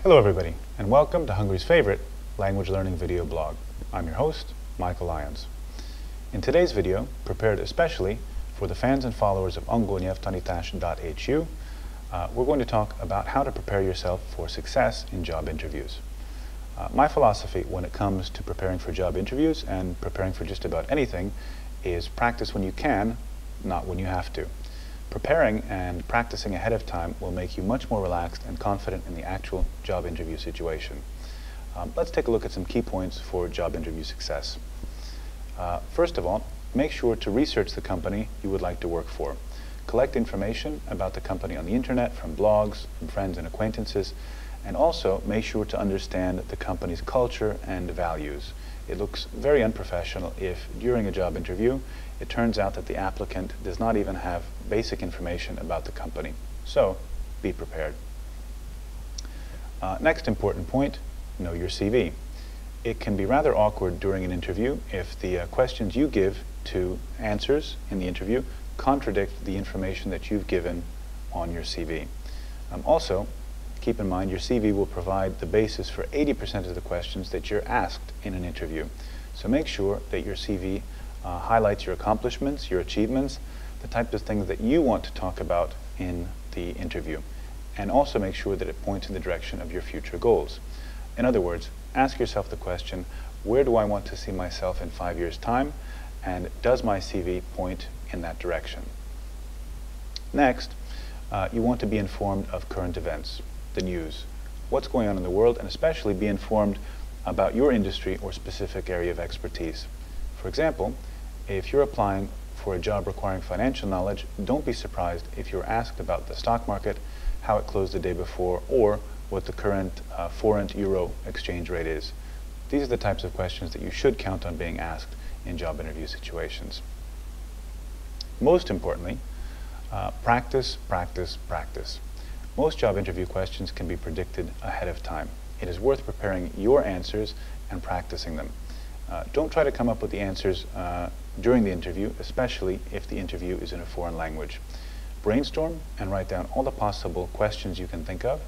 Hello everybody, and welcome to Hungary's favorite language learning video blog. I'm your host, Michael Lyons. In today's video, prepared especially for the fans and followers of AngolNyelvtanitas.hu, we're going to talk about how to prepare yourself for success in job interviews. My philosophy when it comes to preparing for job interviews and preparing for just about anything is practice when you can, not when you have to. Preparing and practicing ahead of time will make you much more relaxed and confident in the actual job interview situation. Let's take a look at some key points for job interview success. First of all, make sure to research the company you would like to work for. Collect information about the company on the internet, from blogs, from friends and acquaintances, and also make sure to understand the company's culture and values. It looks very unprofessional if during a job interview it turns out that the applicant does not even have basic information about the company. So, be prepared. Next important point, know your CV. It can be rather awkward during an interview if the questions you give to answers in the interview contradict the information that you've given on your CV. Also, keep in mind your CV will provide the basis for 80% of the questions that you're asked in an interview. So make sure that your CV highlights your accomplishments, your achievements, the types of things that you want to talk about in the interview. And also make sure that it points in the direction of your future goals. In other words, ask yourself the question, where do I want to see myself in 5 years' time? And does my CV point in that direction? Next, you want to be informed of current events, the news, what's going on in the world, and especially be informed about your industry or specific area of expertise. For example, if you're applying for a job requiring financial knowledge, don't be surprised if you're asked about the stock market, how it closed the day before, or what the current forint-euro exchange rate is. These are the types of questions that you should count on being asked in job interview situations. Most importantly, practice, practice, practice. Most job interview questions can be predicted ahead of time. It is worth preparing your answers and practicing them. Don't try to come up with the answers during the interview, especially if the interview is in a foreign language. Brainstorm and write down all the possible questions you can think of.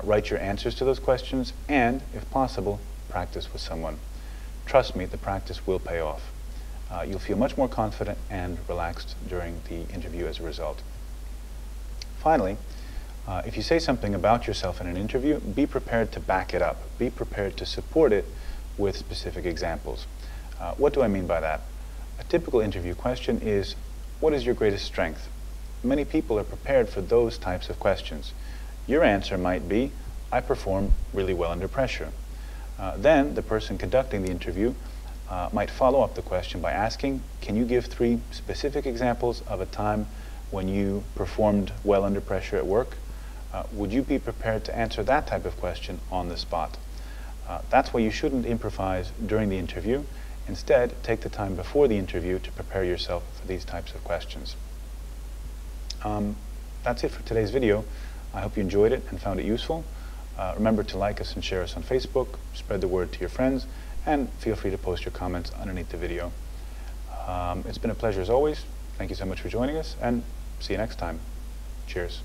Write your answers to those questions and, if possible, practice with someone. Trust me, the practice will pay off. You'll feel much more confident and relaxed during the interview as a result. Finally, if you say something about yourself in an interview, be prepared to back it up. Be prepared to support it with specific examples. What do I mean by that? A typical interview question is, what is your greatest strength? Many people are prepared for those types of questions. Your answer might be, I perform really well under pressure. Then the person conducting the interview might follow up the question by asking, can you give 3 specific examples of a time when you performed well under pressure at work? Would you be prepared to answer that type of question on the spot? That's why you shouldn't improvise during the interview. Instead, take the time before the interview to prepare yourself for these types of questions. That's it for today's video. I hope you enjoyed it and found it useful. Remember to like us and share us on Facebook, spread the word to your friends, and feel free to post your comments underneath the video. It's been a pleasure as always. Thank you so much for joining us, and see you next time. Cheers.